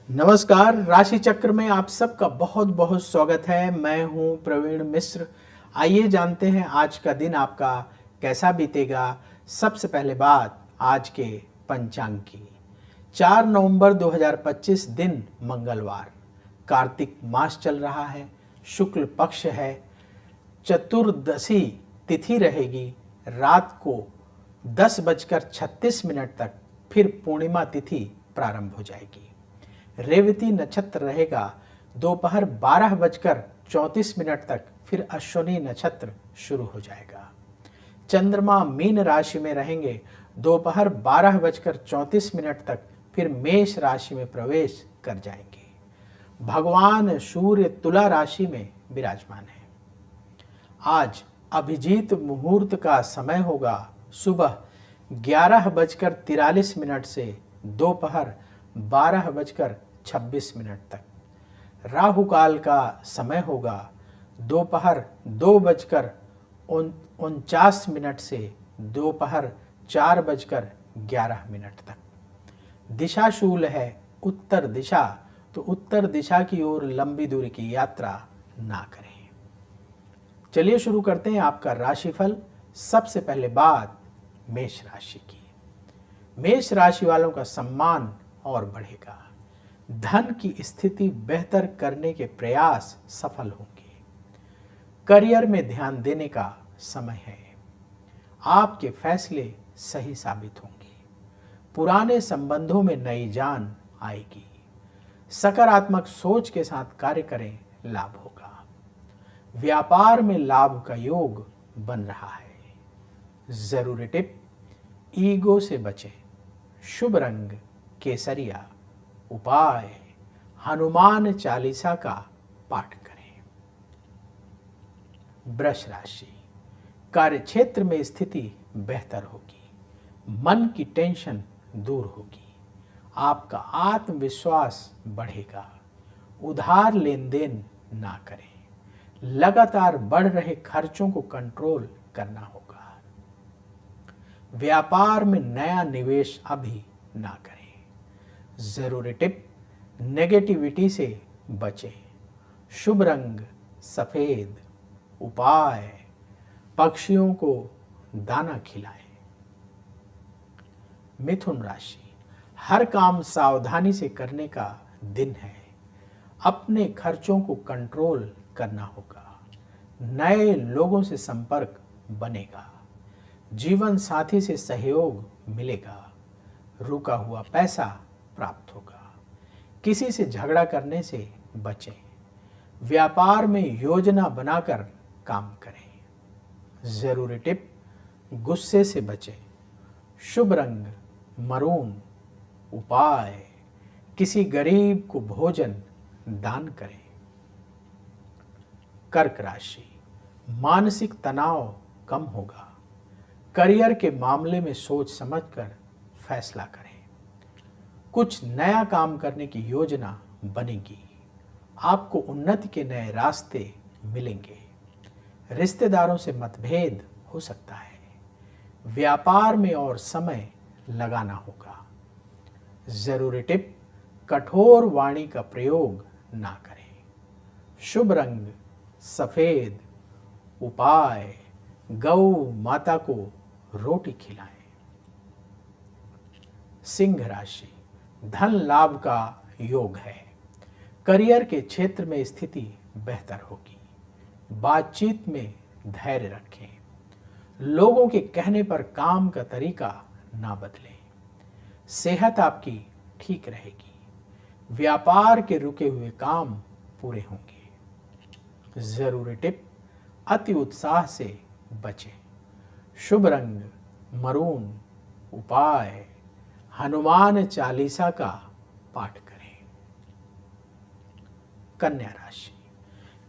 नमस्कार। राशि चक्र में आप सबका बहुत बहुत स्वागत है। मैं हूं प्रवीण मिश्र। आइए जानते हैं आज का दिन आपका कैसा बीतेगा। सबसे पहले बात आज के पंचांग की। 4 नवंबर 2025 दिन मंगलवार, कार्तिक मास चल रहा है, शुक्ल पक्ष है, चतुर्दशी तिथि रहेगी। रात को 10:36 तक फिर पूर्णिमा तिथि प्रारंभ हो जाएगी। रेवती नक्षत्र रहेगा। दोपहर 12:34 तक फिर अश्विनी नक्षत्र शुरू हो जाएगा। चंद्रमा मीन राशि में रहेंगे। दोपहर 12:34 तक फिर मेष राशि में प्रवेश कर जाएंगे। भगवान सूर्य तुला राशि में विराजमान है। आज अभिजीत मुहूर्त का समय होगा सुबह 11:43 से दोपहर 12:26 तक। राहु काल का समय होगा दोपहर 2:49 से दोपहर 4:11 तक। दिशा शूल है उत्तर दिशा, तो उत्तर दिशा की ओर लंबी दूरी की यात्रा ना करें। चलिए शुरू करते हैं आपका राशिफल। सबसे पहले बात मेष राशि की। मेष राशि वालों का सम्मान और बढ़ेगा। धन की स्थिति बेहतर करने के प्रयास सफल होंगे। करियर में ध्यान देने का समय है। आपके फैसले सही साबित होंगे। पुराने संबंधों में नई जान आएगी। सकारात्मक सोच के साथ कार्य करें, लाभ होगा। व्यापार में लाभ का योग बन रहा है। जरूरी टिप, ईगो से बचें। शुभ रंग केसरिया। उपाय, हनुमान चालीसा का पाठ करें। वृष राशि, कार्यक्षेत्र में स्थिति बेहतर होगी। मन की टेंशन दूर होगी। आपका आत्मविश्वास बढ़ेगा। उधार लेन देन ना करें। लगातार बढ़ रहे खर्चों को कंट्रोल करना होगा। व्यापार में नया निवेश अभी ना करें। जरूरी टिप, नेगेटिविटी से बचें। शुभ रंग सफेद। उपाय, पक्षियों को दाना खिलाएं। मिथुन राशि, हर काम सावधानी से करने का दिन है। अपने खर्चों को कंट्रोल करना होगा। नए लोगों से संपर्क बनेगा। जीवन साथी से सहयोग मिलेगा। रुका हुआ पैसा प्राप्त होगा। किसी से झगड़ा करने से बचें। व्यापार में योजना बनाकर काम करें। जरूरी टिप, गुस्से से बचें। शुभ रंग मरून। उपाय, किसी गरीब को भोजन दान करें। कर्क राशि, मानसिक तनाव कम होगा। करियर के मामले में सोच समझकर फैसला करें। कुछ नया काम करने की योजना बनेगी। आपको उन्नति के नए रास्ते मिलेंगे। रिश्तेदारों से मतभेद हो सकता है। व्यापार में और समय लगाना होगा। जरूरी टिप, कठोर वाणी का प्रयोग ना करें। शुभ रंग सफेद। उपाय, गौ माता को रोटी खिलाएं। सिंह राशि, धन लाभ का योग है। करियर के क्षेत्र में स्थिति बेहतर होगी। बातचीत में धैर्य रखें। लोगों के कहने पर काम का तरीका ना बदलें। सेहत आपकी ठीक रहेगी। व्यापार के रुके हुए काम पूरे होंगे। जरूरी टिप, अति उत्साह से बचें। शुभ रंग मरून। उपाय, हनुमान चालीसा का पाठ करें। कन्या राशि,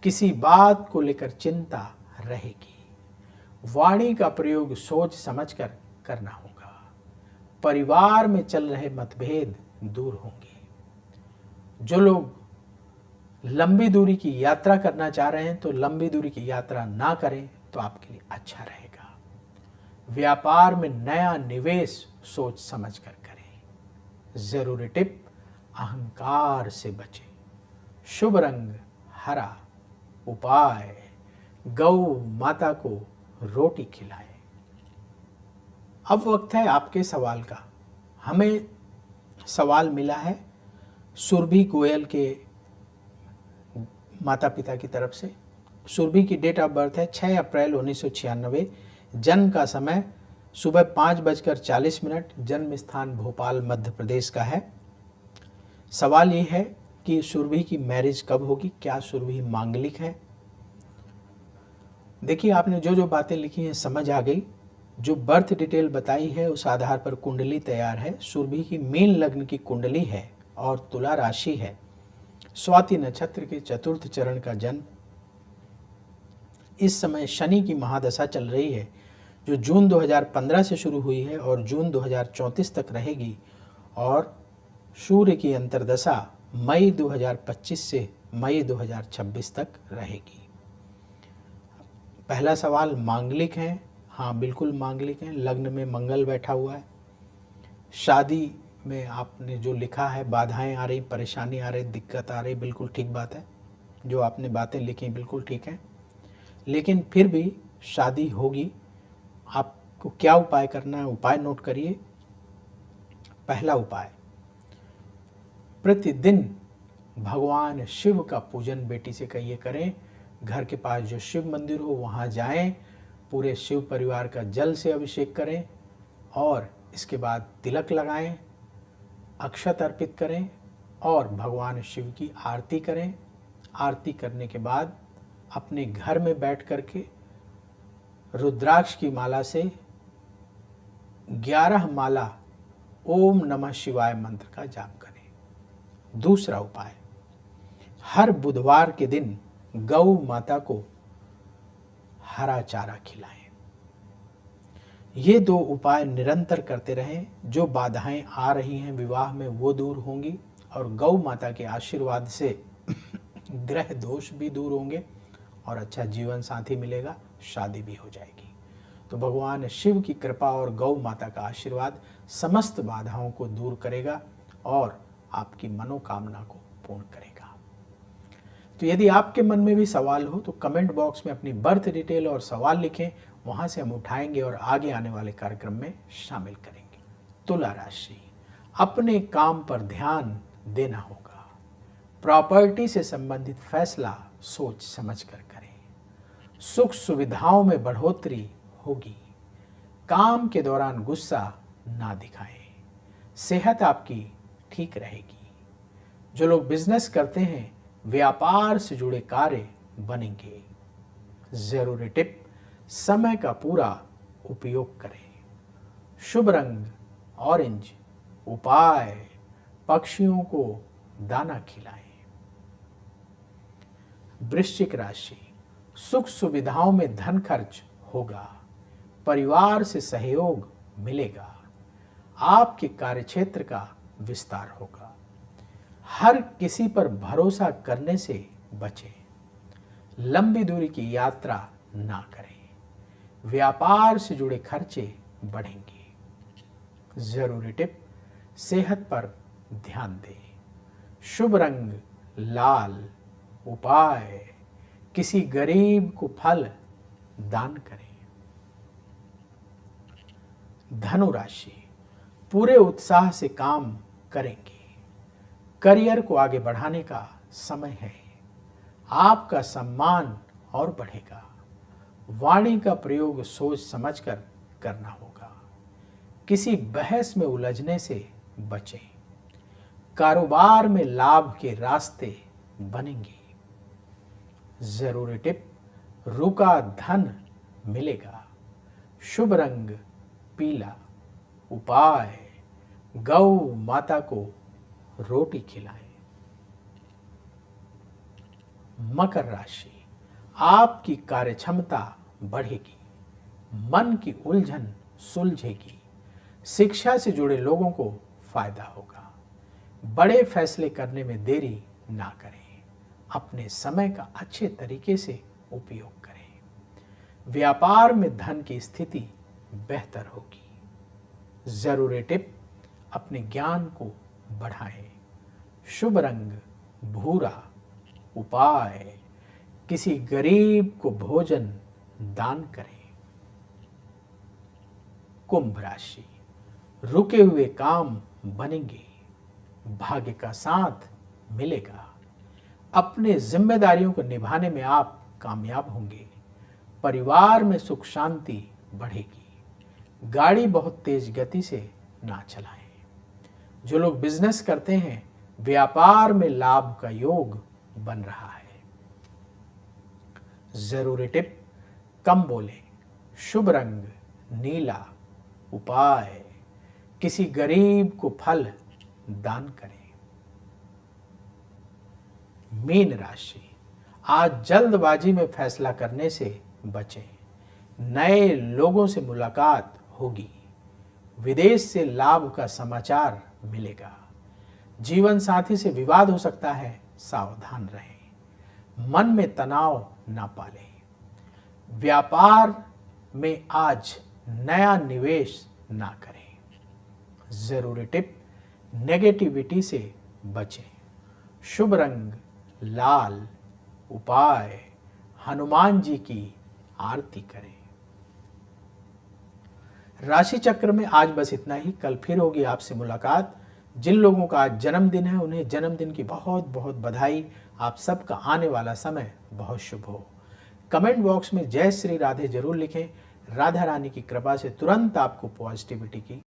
किसी बात को लेकर चिंता रहेगी। वाणी का प्रयोग सोच समझकर करना होगा। परिवार में चल रहे मतभेद दूर होंगे। जो लोग लंबी दूरी की यात्रा करना चाह रहे हैं तो लंबी दूरी की यात्रा ना करें तो आपके लिए अच्छा रहेगा। व्यापार में नया निवेश सोच समझकर करें। जरूरी टिप, अहंकार से बचे। शुभ रंग हरा। उपाय गौ माता को रोटी खिलाए। अब वक्त है आपके सवाल का। हमें सवाल मिला है सुरभि गोयल के माता पिता की तरफ से। सुरभि की डेट ऑफ बर्थ है 6 अप्रैल 1996। जन्म का समय सुबह 5:40, जन्म स्थान भोपाल मध्य प्रदेश का है। सवाल ये है कि सुरभि की मैरिज कब होगी, क्या सुरभि मांगलिक है। देखिए, आपने जो जो बातें लिखी हैं समझ आ गई। जो बर्थ डिटेल बताई है उस आधार पर कुंडली तैयार है। सुरभि की मीन लग्न की कुंडली है और तुला राशि है। स्वाति नक्षत्र के चतुर्थ चरण का जन्म। इस समय शनि की महादशा चल रही है जो जून 2015 से शुरू हुई है और जून 2034 तक रहेगी, और सूर्य की अंतर्दशा मई 2025 से मई 2026 तक रहेगी। पहला सवाल मांगलिक है। हाँ, बिल्कुल मांगलिक है। लग्न में मंगल बैठा हुआ है। शादी में आपने जो लिखा है बाधाएं आ रही, परेशानी आ रही, दिक्कत आ रही, बिल्कुल ठीक बात है। जो आपने बातें लिखी बिल्कुल ठीक है, लेकिन फिर भी शादी होगी। आपको क्या उपाय करना है, उपाय नोट करिए। पहला उपाय, प्रतिदिन भगवान शिव का पूजन बेटी से कहिए करें। घर के पास जो शिव मंदिर हो वहाँ जाएं, पूरे शिव परिवार का जल से अभिषेक करें और इसके बाद तिलक लगाएं, अक्षत अर्पित करें और भगवान शिव की आरती करें। आरती करने के बाद अपने घर में बैठ करके रुद्राक्ष की माला से 11 माला ओम नमः शिवाय मंत्र का जाप करें। दूसरा उपाय, हर बुधवार के दिन गौ माता को हरा चारा खिलाएं। ये 2 उपाय निरंतर करते रहें। जो बाधाएं आ रही हैं विवाह में वो दूर होंगी और गौ माता के आशीर्वाद से ग्रह दोष भी दूर होंगे और अच्छा जीवन साथी मिलेगा, शादी भी हो जाएगी। तो भगवान शिव की कृपा और गौ माता का आशीर्वाद समस्त बाधाओं को दूर करेगा और आपकी मनोकामना को पूर्ण करेगा। तो यदि आपके मन में भी सवाल हो तो कमेंट बॉक्स में अपनी बर्थ डिटेल और सवाल लिखें, वहां से हम उठाएंगे और आगे आने वाले कार्यक्रम में शामिल करेंगे। तुला राशि, अपने काम पर ध्यान देना होगा। प्रॉपर्टी से संबंधित फैसला सोच समझकर करें। सुख सुविधाओं में बढ़ोतरी होगी। काम के दौरान गुस्सा ना दिखाएं। सेहत आपकी ठीक रहेगी। जो लोग बिजनेस करते हैं, व्यापार से जुड़े कार्य बनेंगे। जरूरी टिप, समय का पूरा उपयोग करें। शुभ रंग ऑरेंज। उपाय, पक्षियों को दाना खिलाएं। वृश्चिक राशि, सुख सुविधाओं में धन खर्च होगा। परिवार से सहयोग मिलेगा। आपके कार्यक्षेत्र का विस्तार होगा। हर किसी पर भरोसा करने से बचें। लंबी दूरी की यात्रा ना करें। व्यापार से जुड़े खर्चे बढ़ेंगे। जरूरी टिप, सेहत पर ध्यान दें। शुभ रंग लाल। उपाय, किसी गरीब को फल दान करें। धनु राशि, पूरे उत्साह से काम करेंगे। करियर को आगे बढ़ाने का समय है। आपका सम्मान और बढ़ेगा। वाणी का प्रयोग सोच समझकर करना होगा। किसी बहस में उलझने से बचें। कारोबार में लाभ के रास्ते बनेंगे। जरूरी टिप, रुका धन मिलेगा। शुभ रंग पीला। उपाय, गौ माता को रोटी खिलाएं। मकर राशि, आपकी कार्यक्षमता बढ़ेगी। मन की उलझन सुलझेगी। शिक्षा से जुड़े लोगों को फायदा होगा। बड़े फैसले करने में देरी ना करें। अपने समय का अच्छे तरीके से उपयोग करें। व्यापार में धन की स्थिति बेहतर होगी। जरूरी टिप, अपने ज्ञान को बढ़ाएं। शुभ रंग भूरा, उपाय किसी गरीब को भोजन दान करें। कुंभ राशि, रुके हुए काम बनेंगे, भाग्य का साथ मिलेगा, अपने जिम्मेदारियों को निभाने में आप कामयाब होंगे, परिवार में सुख शांति बढ़ेगी, गाड़ी बहुत तेज गति से ना चलाएं। जो लोग बिजनेस करते हैं व्यापार में लाभ का योग बन रहा है। जरूरी टिप, कम बोलें, शुभ रंग नीला, उपाय किसी गरीब को फल दान करें। मीन राशि, आज जल्दबाजी में फैसला करने से बचें, नए लोगों से मुलाकात होगी, विदेश से लाभ का समाचार मिलेगा, जीवन साथी से विवाद हो सकता है, सावधान रहें, मन में तनाव ना पालें, व्यापार में आज नया निवेश ना करें। जरूरी टिप, नेगेटिविटी से बचें, शुभ रंग लाल, उपाय हनुमान जी की आरती करें। राशि चक्र में आज बस इतना ही। कल फिर होगी आपसे मुलाकात। जिन लोगों का आज जन्मदिन है उन्हें जन्मदिन की बहुत बहुत बधाई। आप सबका आने वाला समय बहुत शुभ हो। कमेंट बॉक्स में जय श्री राधे जरूर लिखें। राधा रानी की कृपा से तुरंत आपको पॉजिटिविटी की